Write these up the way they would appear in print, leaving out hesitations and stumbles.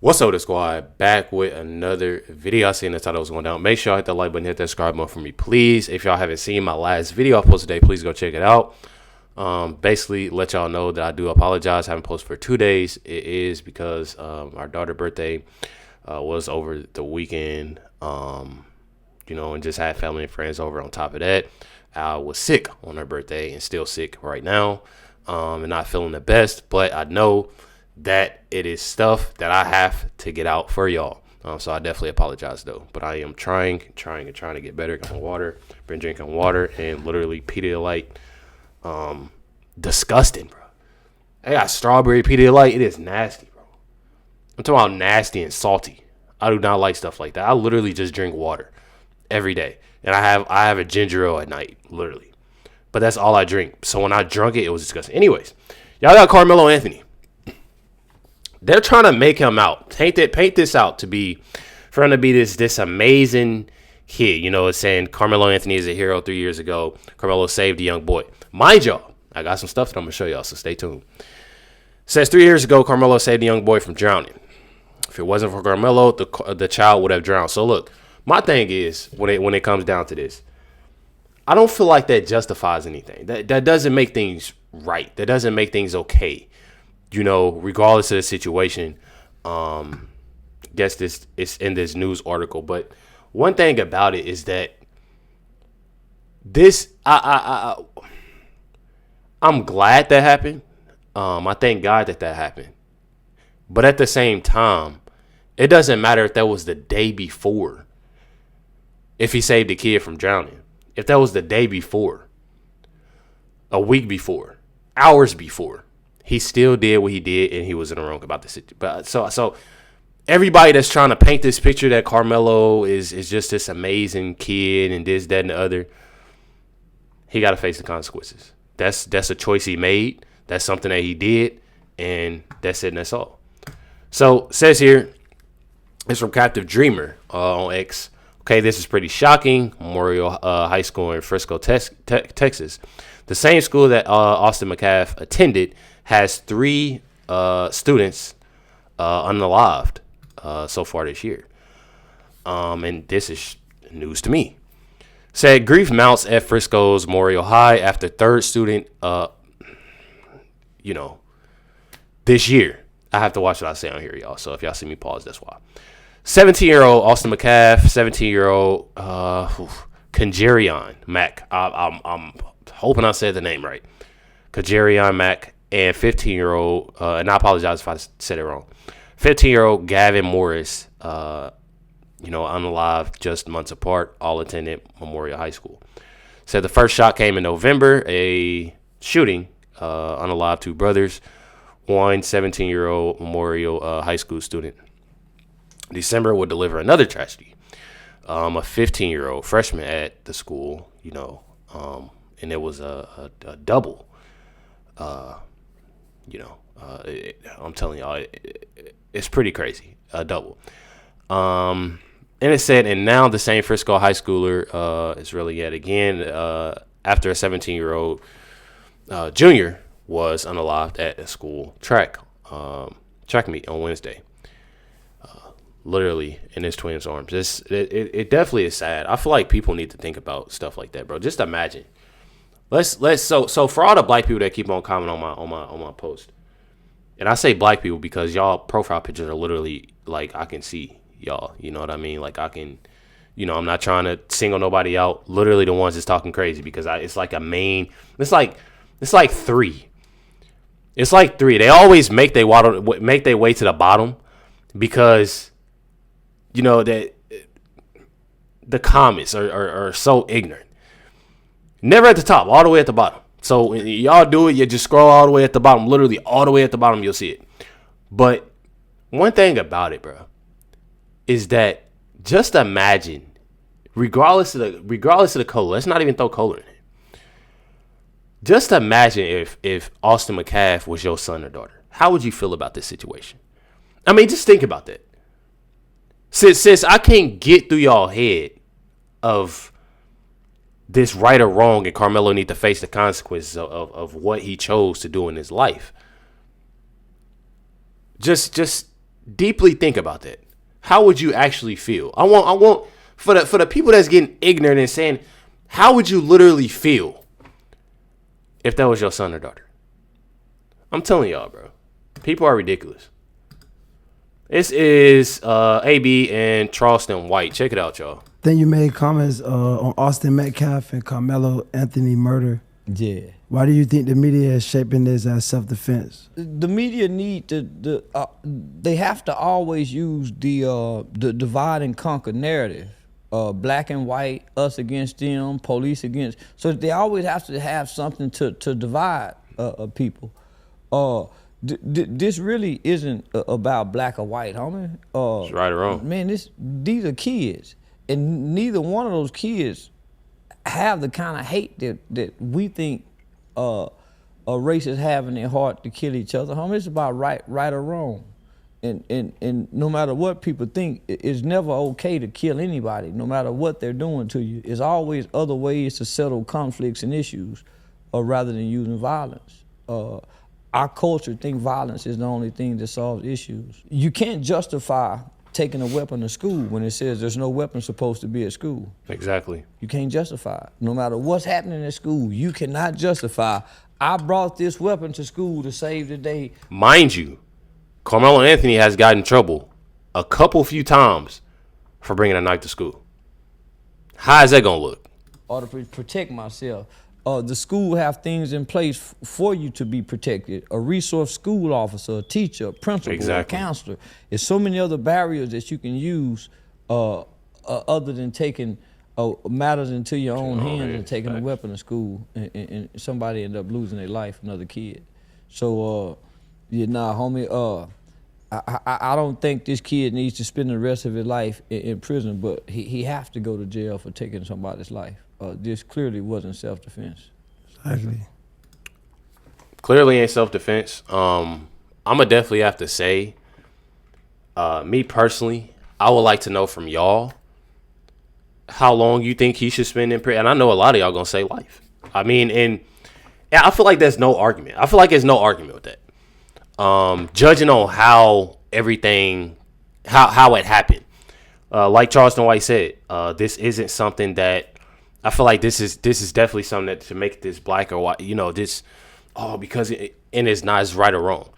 What's up, the squad? Back with another video. I seen the title was going down. Make sure y'all hit that like button, hit that subscribe button for me, please. If y'all haven't seen my last video I posted today, please go check it out. Basically, let y'all know that I do apologize. I haven't posted for 2 days. It is because our daughter's birthday was over the weekend, and just had family and friends over on top of that. I was sick on her birthday and still sick right now, and not feeling the best, but I know that it is stuff that I have to get out for y'all. So I definitely apologize though. But I am trying to get better. Got my water, been drinking water, and literally Pedialyte. Disgusting, bro. I got strawberry Pedialyte. It is nasty, bro. I'm talking about nasty and salty. I do not like stuff like that. I literally just drink water every day. And I have a ginger ale at night, literally. But that's all I drink. So when I drunk it, it was disgusting. Anyways, y'all got Karmelo Anthony. They're trying to make him out, paint this out to be, for him to be this amazing kid. You know, it's saying Carmelo Anthony is a hero 3 years ago. Carmelo saved a young boy. Mind y'all, I got some stuff that I'm going to show y'all, so stay tuned. It says 3 years ago, Carmelo saved a young boy from drowning. If it wasn't for Carmelo, the child would have drowned. So look, my thing is, when it comes down to this, I don't feel like that justifies anything. That doesn't make things right. That doesn't make things okay. You know, regardless of the situation, guess this is in this news article. But one thing about it is that this, I'm glad that happened. I thank God that happened. But at the same time, it doesn't matter if that was the day before. If he saved the kid from drowning, if that was the day before, a week before, hours before. He still did what he did, and he was in the wrong about the situation. But so everybody that's trying to paint this picture that Carmelo is just this amazing kid and this, that, and the other, he got to face the consequences. That's a choice he made. That's something that he did, and that's it, and that's all. So it says here, it's from Captive Dreamer on X. Okay, this is pretty shocking. Memorial High School in Frisco, Texas. The same school that Austin McCaff attended has 3 students unalived so far this year. And this is news to me. Said grief mounts at Frisco's Memorial High after 3rd student, this year. I have to watch what I say on here, y'all. So if y'all see me pause, that's why. 17-year-old Austin McCaff, 17-year-old Kajarion Mack. I'm hoping I said the name right. Kajarion Mack. And 15-year-old, and I apologize if I said it wrong, 15-year-old Gavin Morris, unalived, just months apart, all attended Memorial High School. Said the first shot came in November, a shooting, unalived 2 brothers, one 17-year-old Memorial High School student. December would deliver another tragedy, a 15-year-old freshman at the school, and it was a double. I'm telling y'all, it's pretty crazy. A double. And it said, and now the same Frisco high schooler is really yet again after a 17-year-old junior was unalived at a school track meet on Wednesday. Literally in his twin's arms. It definitely is sad. I feel like people need to think about stuff like that, bro. Just imagine. So for all the black people that keep on commenting on my post, and I say black people because y'all profile pictures are literally like I can see y'all, you know what I mean? Like I can, I'm not trying to single nobody out. Literally the ones that's talking crazy because it's like a main. It's like 3. It's like 3. They always make their way to the bottom because that the comments are so ignorant. Never at the top, all the way at the bottom. So when y'all do it, you just scroll all the way at the bottom. Literally all the way at the bottom, you'll see it. But one thing about it, bro, is that just imagine, regardless of the color, let's not even throw color in it. Just imagine if Austin McCaff was your son or daughter. How would you feel about this situation? I mean, just think about that. Since I can't get through y'all head of this right or wrong, and Carmelo need to face the consequences of what he chose to do in his life. Just deeply think about that. How would you actually feel? I want for the people that's getting ignorant and saying, how would you literally feel if that was your son or daughter? I'm telling y'all, bro. People are ridiculous. This is AB and Charleston White. Check it out, y'all. Then you made comments on Austin McCaff and Karmelo Anthony murder. Yeah. Why do you think the media is shaping this as self-defense? The media need to they have to always use the divide and conquer narrative. Black and white, us against them, police against. So they always have to have something to divide people. This really isn't about black or white, homie. It's right or wrong. Man, these are kids, and neither one of those kids have the kind of hate that we think racists have in their heart to kill each other. Homie, it's about right or wrong. And no matter what people think, it's never okay to kill anybody, no matter what they're doing to you. There's always other ways to settle conflicts and issues rather than using violence. Our culture think violence is the only thing that solves issues. You can't justify taking a weapon to school when it says there's no weapon supposed to be at school. Exactly. You can't justify it. No matter what's happening at school, you cannot justify, I brought this weapon to school to save the day. Mind you, Carmelo Anthony has gotten in trouble a few times for bringing a knife to school. How is that going to look? Or to protect myself. The school have things in place for you to be protected. A resource school officer, a teacher, a principal, exactly. A counselor. There's so many other barriers that you can use other than taking matters into your own hands and taking a weapon to school and somebody end up losing their life, another kid. So, homie, I don't think this kid needs to spend the rest of his life in prison, but he have to go to jail for taking somebody's life. This clearly wasn't self-defense. Exactly. Clearly ain't self-defense. I'ma definitely have to say, me personally, I would like to know from y'all how long you think he should spend in prison. And I know a lot of y'all gonna say life. I mean, and yeah, I feel like there's no argument. I feel like there's no argument with that. Judging on how everything, how it happened, like Charleston White said, this isn't something that I feel like this is definitely something that to make this black or white, because it's not as right or wrong.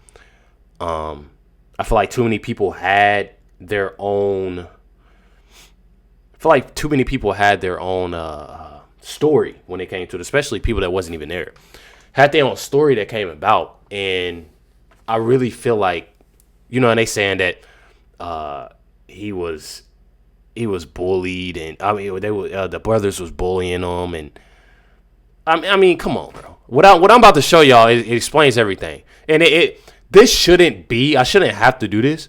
I feel like too many people had their own. I feel like too many people had their own story when it came to it, especially people that wasn't even there. Had their own story that came about, and I really feel like, and they saying that he was bullied, and I mean the brothers was bullying him, and I mean, come on, bro. What I'm about to show y'all, it explains everything, and this shouldn't be. I shouldn't have to do this,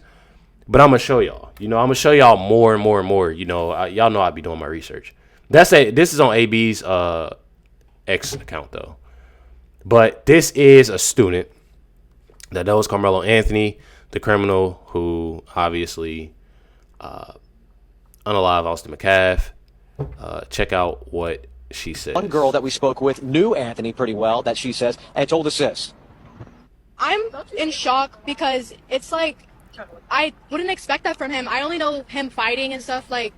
but I'm gonna show y'all. I'm gonna show y'all more and more and more. Y'all know I be doing my research. This is on AB's X account though, but this is a student that knows Carmelo Anthony, the criminal who obviously unalive Austin McCaff. Check out what she said. One girl that we spoke with knew Anthony pretty well, that she says, and told us this. I'm in shock because it's like, I wouldn't expect that from him. I only know him fighting and stuff, but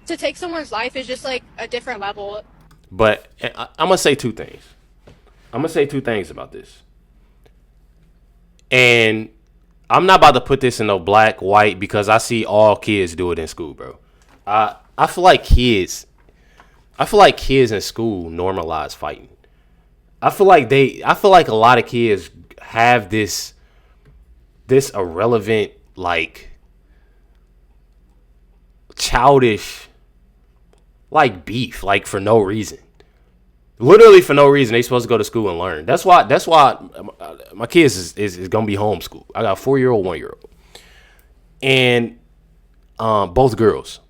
to take someone's life is just like a different level. But I'm going to say two things. I'm going to say two things about this. And I'm not about to put this in no black, white, because I see all kids do it in school, bro. I feel like kids in school normalize fighting. I feel like a lot of kids have this irrelevant, like, childish, like, beef, like, for no reason. Literally for no reason. They supposed to go to school and learn. That's why my kids is gonna be homeschooled. I got a 4-year-old, 1-year-old, and both girls.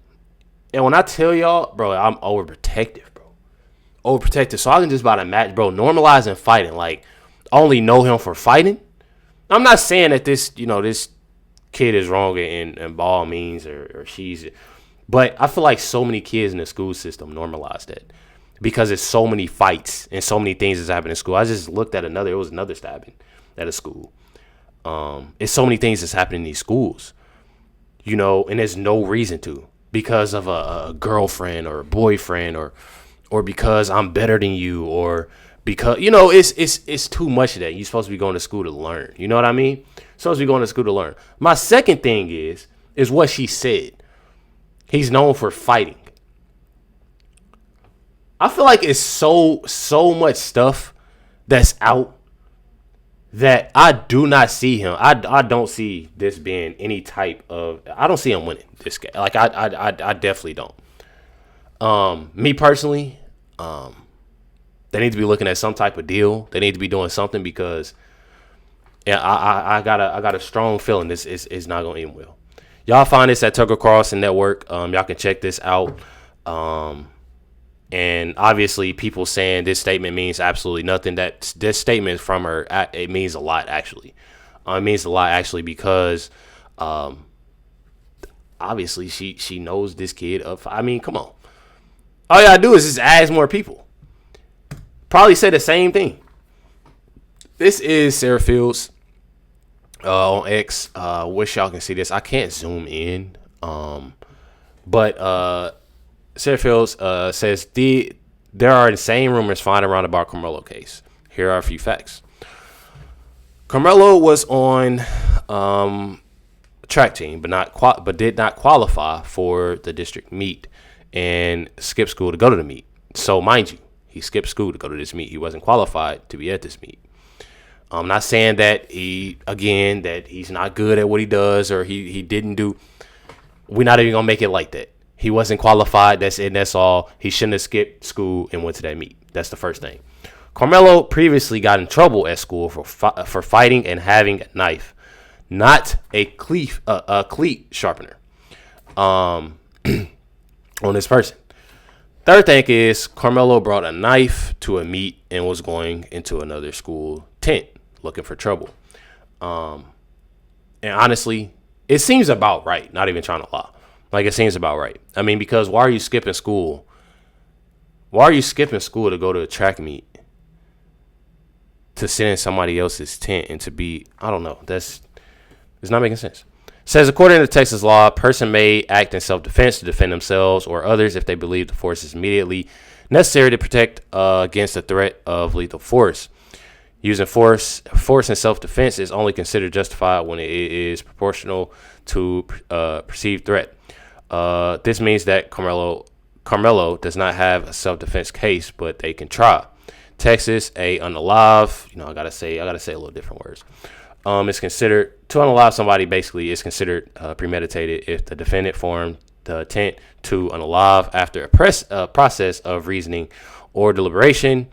And when I tell y'all, bro, I'm overprotective, bro. So I can just about imagine, bro, normalizing fighting. Like, I only know him for fighting. I'm not saying that this kid is wrong in all means or she's, but I feel like so many kids in the school system normalize that. Because there's so many fights and so many things that's happening in school. I just looked at another stabbing at a school. It's so many things that's happening in these schools, you know, and there's no reason to, because of a girlfriend or a boyfriend, or because I'm better than you, or because, you know, it's too much of that. You're supposed to be going to school to learn. You know what I mean? Supposed to be going to school to learn. My second thing is what she said. He's known for fighting. I feel like it's so much stuff that's out that I do not see him. I don't see this being any type of. I don't see him winning this game. Like I definitely don't. Me personally, they need to be looking at some type of deal. They need to be doing something, because yeah, I got a strong feeling this is not gonna end well. Y'all find this at Tucker Carlson Network. Y'all can check this out. And obviously, people saying this statement means absolutely nothing. That this statement from her, it means a lot, actually. It means a lot, actually, because obviously she knows this kid. I mean, come on. All you gotta do is just ask more people. Probably say the same thing. This is Sarah Fields on X. Wish y'all can see this. I can't zoom in. But Sarah Fields says there are insane rumors flying around about Karmelo case. Here are a few facts. Karmelo was on track team, but did not qualify for the district meet and skipped school to go to the meet. So mind you, he skipped school to go to this meet. He wasn't qualified to be at this meet. I'm not saying that he's not good at what he does, or he didn't do. We're not even gonna make it like that. He wasn't qualified. That's it. That's all. He shouldn't have skipped school and went to that meet. That's the first thing. Karmelo previously got in trouble at school for fighting and having a knife, not a cleat sharpener, on this person. Third thing is Karmelo brought a knife to a meet and was going into another school tent looking for trouble. And honestly, it seems about right. Not even trying to lie. Like, it seems about right. I mean, because why are you skipping school? Why are you skipping school to go to a track meet? To sit in somebody else's tent and to be, I don't know. It's not making sense. Says, according to Texas law, a person may act in self-defense to defend themselves or others if they believe the force is immediately necessary to protect against the threat of lethal force. Using force in self-defense is only considered justified when it is proportional to perceived threat. This means that Karmelo does not have a self-defense case, but they can try. Texas, unalive. You know, I gotta say a little different words. It's considered to unalive somebody. Basically, is considered premeditated if the defendant formed the intent to unalive after a process of reasoning or deliberation,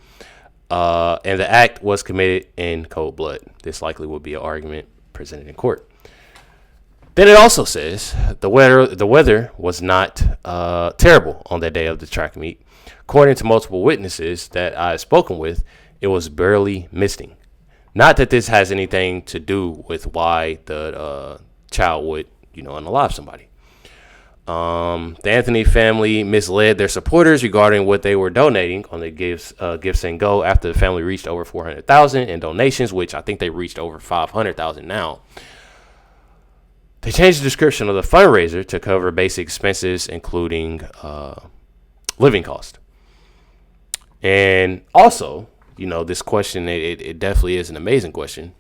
and the act was committed in cold blood. This likely would be an argument presented in court. Then it also says the weather was not terrible on that day of the track meet. According to multiple witnesses that I have spoken with, it was barely misting. Not that this has anything to do with why the child would, unalive somebody. The Anthony family misled their supporters regarding what they were donating on the Gifts and Go after the family reached over $400,000 in donations, which I think they reached over $500,000 now. They changed the description of the fundraiser to cover basic expenses, including living cost. And also, this question, it definitely is an amazing question.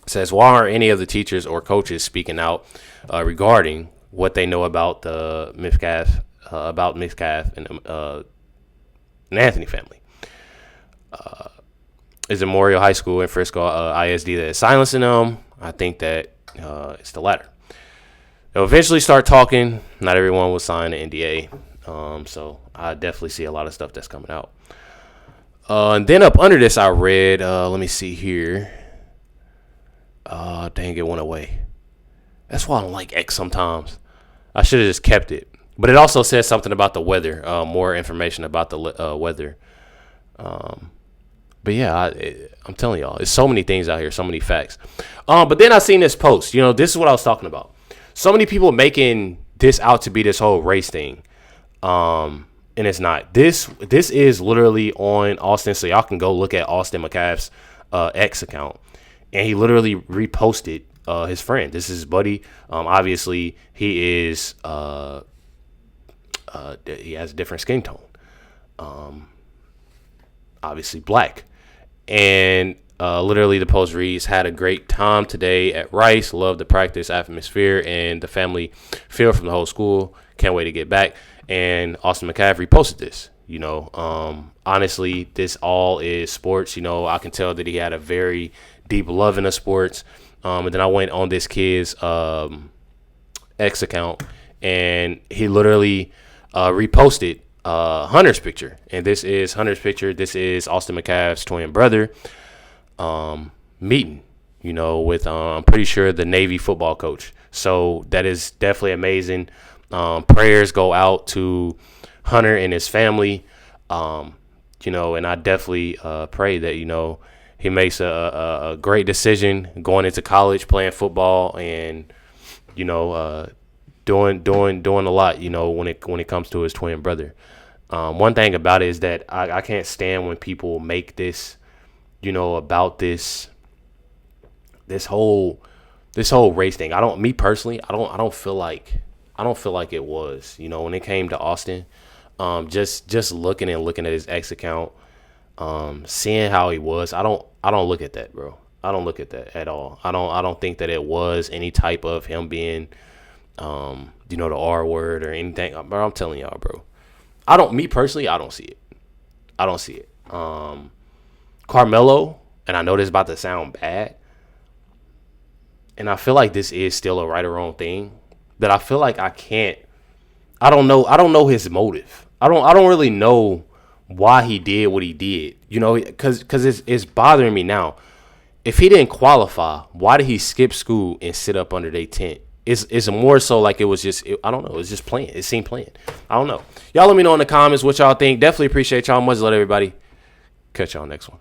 It says, why aren't any of the teachers or coaches speaking out regarding what they know about the McCaff, and Anthony family? Is it Memorial High School in Frisco ISD that is silencing them? I think that it's the latter. They'll eventually start talking. Not everyone will sign an NDA. So I definitely see a lot of stuff that's coming out. And then up under this, I read, let me see here. Dang, it went away. That's why I don't like X sometimes. I should have just kept it. But it also says something about the weather, more information about the weather. But yeah, I'm telling y'all, there's so many things out here, so many facts. But then I seen this post. This is what I was talking about. So many people making this out to be this whole race thing. And it's not. This is literally on Austin, so y'all can go look at Austin McCaff's X account. and he literally reposted his friend. This is his buddy. Obviously, he is he has a different skin tone. Obviously black. And literally the post reads, had a great time today at Rice. Love the practice atmosphere and the family feel from the whole school. Can't wait to get back. And Austin McCaff reposted this. You know, honestly, this all is sports. You know, I can tell that he had a very deep love in the sports. And then I went on this kid's X account, and he literally reposted Hunter's picture. And this is Hunter's picture. This is Austin McCaff's twin brother meeting, you know, with I'm pretty sure the Navy football coach. So that is definitely amazing. Prayers go out to Hunter and his family, you know, and I definitely pray that, you know, he makes a great decision going into college, playing football, and, you know, doing a lot, you know, when it comes to his twin brother. One thing about it is that I can't stand when people make this, you know, about this whole race thing. Me personally, I don't feel like it was, you know, when it came to Austin. Just looking at his ex account, seeing how he was, I don't look at that, bro. I don't look at that at all. I don't think that it was any type of him being, you know, the R word or anything. Bro, I'm telling y'all, bro. Me personally, I don't see it. I don't see it. Karmelo, and I know this is about to sound bad, and I feel like this is still a right or wrong thing, that I feel like I don't know his motive. I don't really know why he did what he did, you know, because it's bothering me now. If he didn't qualify, why did he skip school and sit up under their tent? It's more so like it was just, I don't know, it was just playing. It seemed playing. I don't know. Y'all let me know in the comments what y'all think. Definitely appreciate y'all. Much love, everybody. Catch y'all next one.